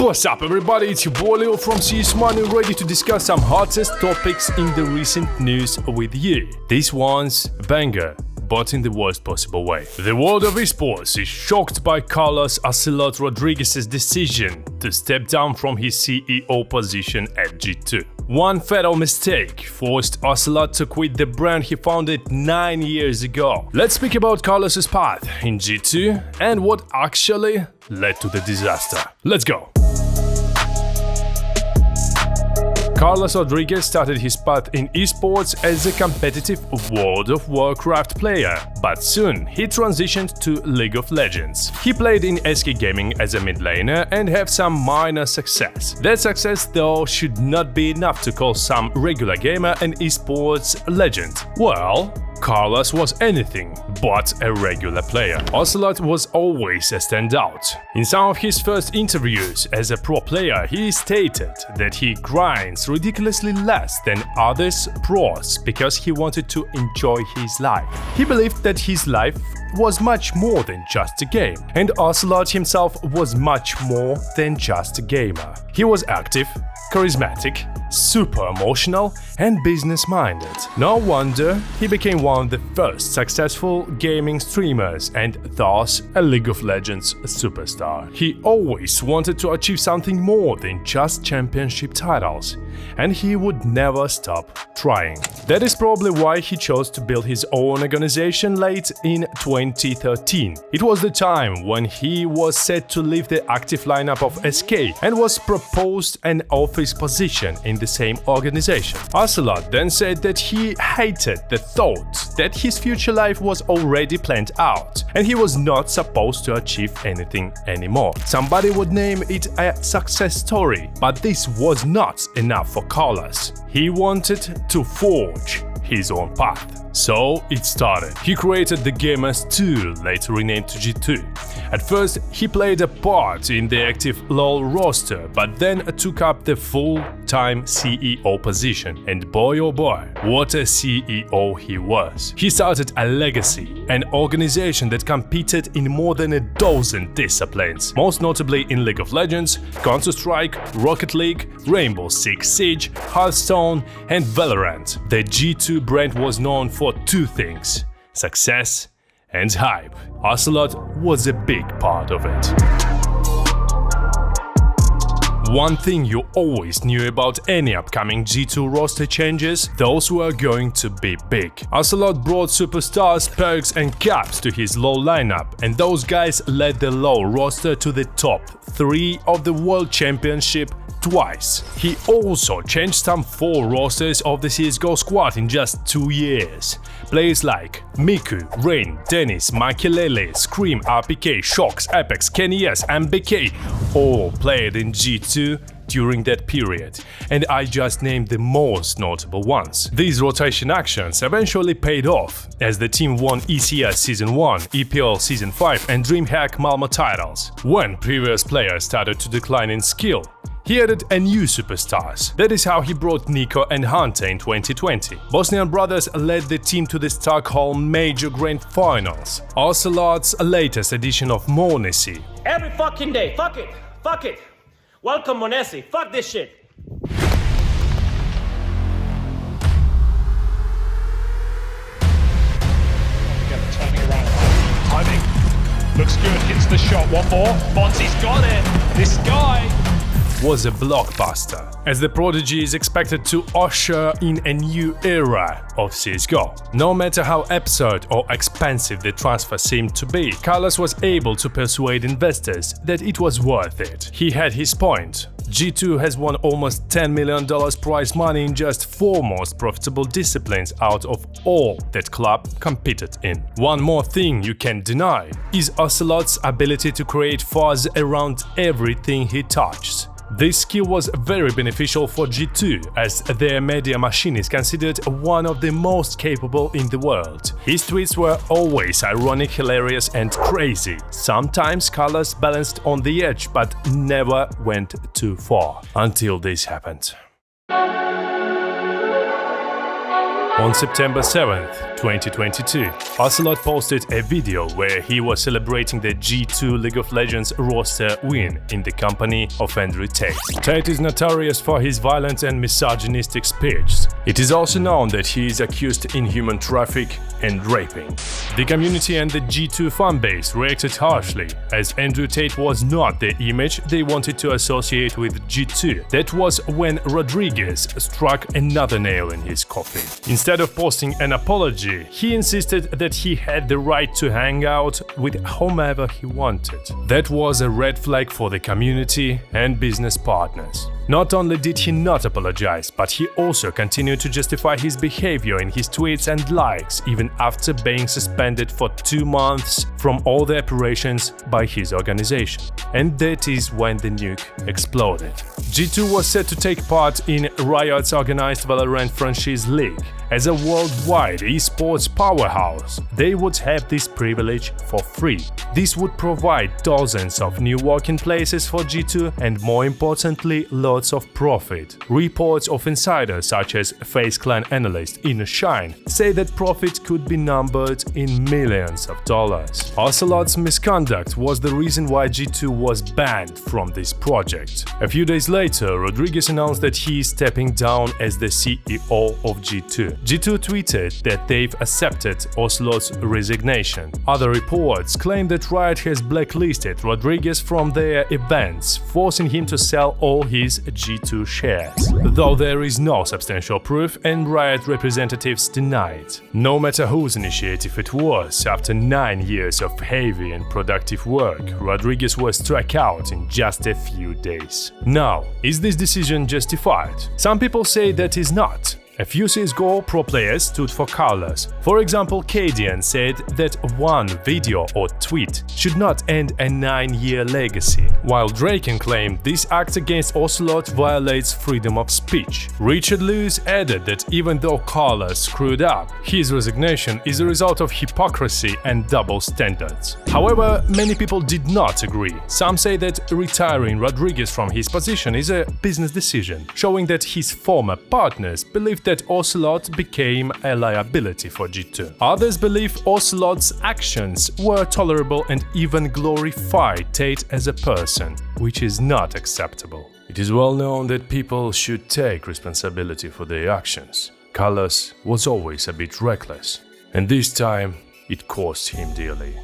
What's up everybody, it's your boy Leo from CS.MONEY, ready to discuss some hottest topics in the recent news with you. This one's a banger, but in the worst possible way. The world of esports is shocked by Carlos Ocelote Rodriguez's decision to step down from his CEO position at G2. One fatal mistake forced Ocelote to quit the brand he founded 9 years ago. Let's speak about Carlos's path in G2 and what actually led to the disaster. Let's go! Carlos Rodriguez started his path in esports as a competitive World of Warcraft player, but soon he transitioned to League of Legends. He played in SK Gaming as a mid laner and had some minor success. That success though should not be enough to call some regular gamer an esports legend. Well, Carlos was anything but a regular player. Ocelote was always a standout. In some of his first interviews as a pro player, he stated that he grinds ridiculously less than others pros because he wanted to enjoy his life. He believed that his life was much more than just a game, and Ocelote himself was much more than just a gamer. He was active, charismatic, super emotional and business-minded. No wonder he became one of the first successful gaming streamers and thus a League of Legends superstar. He always wanted to achieve something more than just championship titles, and he would never stop trying. That is probably why he chose to build his own organization late in 2013. It was the time when he was set to leave the active lineup of SK and was proposed an office position in the same organization. Ocelote then said that he hated the thought that his future life was already planned out and he was not supposed to achieve anything anymore. Somebody would name it a success story, but this was not enough for Carlos. He wanted to forge his own path. So it started. He created the Gamers 2, later renamed to G2. At first, he played a part in the active LoL roster, but then took up the full-time CEO position. And boy oh boy, what a CEO he was. He started a legacy, an organization that competed in more than a dozen disciplines, most notably in League of Legends, Counter-Strike, Rocket League, Rainbow Six Siege, Hearthstone and Valorant. The G2 brand was known for two things: success and hype. Ocelote was a big part of it. One thing you always knew about any upcoming G2 roster changes, those were going to be big. Ocelote brought superstars, perks and caps to his LoL lineup, and those guys led the LoL roster to the top 3 of the World Championship twice. He also changed some 4 rosters of the CSGO squad in just 2 years. Players like Miku, Rain, Dennis, Makelele, Scream, RPK, Shox, Apex, Kenny S and BK all played in G2 during that period, and I just named the most notable ones. These rotation actions eventually paid off, as the team won ECS Season 1, EPL Season 5 and DreamHack Malmo titles. When previous players started to decline in skill, he added a new superstars. That is how he brought Nico and Hunter in 2020. Bosnian brothers led the team to the Stockholm Major Grand Finals. Ocelote's latest edition of MONEY. Every fucking day, fuck it, fuck it. Welcome Monesi, fuck this shit. Turning around. Timing. Looks good, hits the shot. One more. Monty's got it. This guy was a blockbuster, as the prodigy is expected to usher in a new era of CSGO. No matter how absurd or expensive the transfer seemed to be, Carlos was able to persuade investors that it was worth it. He had his point. G2 has won almost $10 million prize money in just 4 most profitable disciplines out of all that club competed in. One more thing you can't deny is Ocelote's ability to create fuzz around everything he touched. This skill was very beneficial for G2, as their media machine is considered one of the most capable in the world. His tweets were always ironic, hilarious and crazy. Sometimes Carlos balanced on the edge, but never went too far. Until this happened. On September 7th, 2022, Ocelote posted a video where he was celebrating the G2 League of Legends roster win in the company of Andrew Tate. Tate is notorious for his violent and misogynistic speech. It is also known that he is accused in human traffic and raping. The community and the G2 fanbase reacted harshly, as Andrew Tate was not the image they wanted to associate with G2. That was when Rodriguez struck another nail in his coffin. Instead of posting an apology, he insisted that he had the right to hang out with whomever he wanted. That was a red flag for the community and business partners. Not only did he not apologize, but he also continued to justify his behavior in his tweets and likes, even after being suspended for 2 months from all the operations by his organization. And that is when the nuke exploded. G2 was set to take part in Riot's organized Valorant franchise league. As a worldwide esports powerhouse, they would have this privilege for free. This would provide dozens of new working places for G2 and, more importantly, lots of profit. Reports of insiders such as FaZe Clan analyst Shine say that profit could be numbered in millions of dollars. Ocelote's misconduct was the reason why G2 was banned from this project. A few days later, Rodriguez announced that he is stepping down as the CEO of G2. G2 tweeted that they've accepted Ocelote's resignation. Other reports claim that Riot has blacklisted Rodriguez from their events, forcing him to sell all his G2 shares. Though there is no substantial proof, and Riot representatives deny it. No matter whose initiative it was, after 9 years of heavy and productive work, Rodriguez was struck out in just a few days. Now, is this decision justified? Some people say that is not. A few CSGO pro players stood for colors. For example, Cadian said that one video or tweet should not end a 9-year legacy, while Draken claimed this act against Ocelote violates freedom of speech. Richard Lewis added that even though colors screwed up, his resignation is a result of hypocrisy and double standards. However, many people did not agree. Some say that retiring Rodriguez from his position is a business decision, showing that his former partners believed that Ocelote became a liability for G2. Others believe Ocelote's actions were tolerable and even glorified Tate as a person, which is not acceptable. It is well known that people should take responsibility for their actions. Carlos was always a bit reckless, and this time it cost him dearly.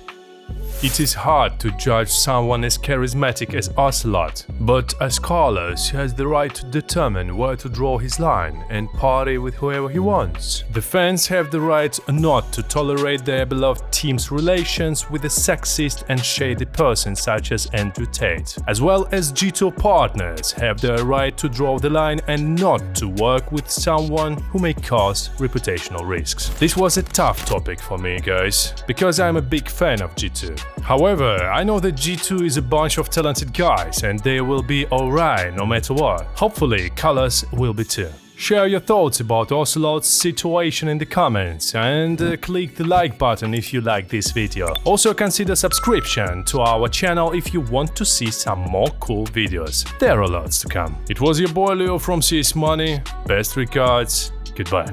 It is hard to judge someone as charismatic as Ocelote, but as Carlos has the right to determine where to draw his line and party with whoever he wants. The fans have the right not to tolerate their beloved team's relations with a sexist and shady person such as Andrew Tate, as well as G2 partners have the right to draw the line and not to work with someone who may cause reputational risks. This was a tough topic for me, guys, because I'm a big fan of G2. However, I know that G2 is a bunch of talented guys and they will be alright no matter what. Hopefully, Colors will be too. Share your thoughts about Ocelote's situation in the comments and click the like button if you like this video. Also consider subscription to our channel if you want to see some more cool videos. There are lots to come. It was your boy Leo from CS.MONEY. Best regards. Goodbye.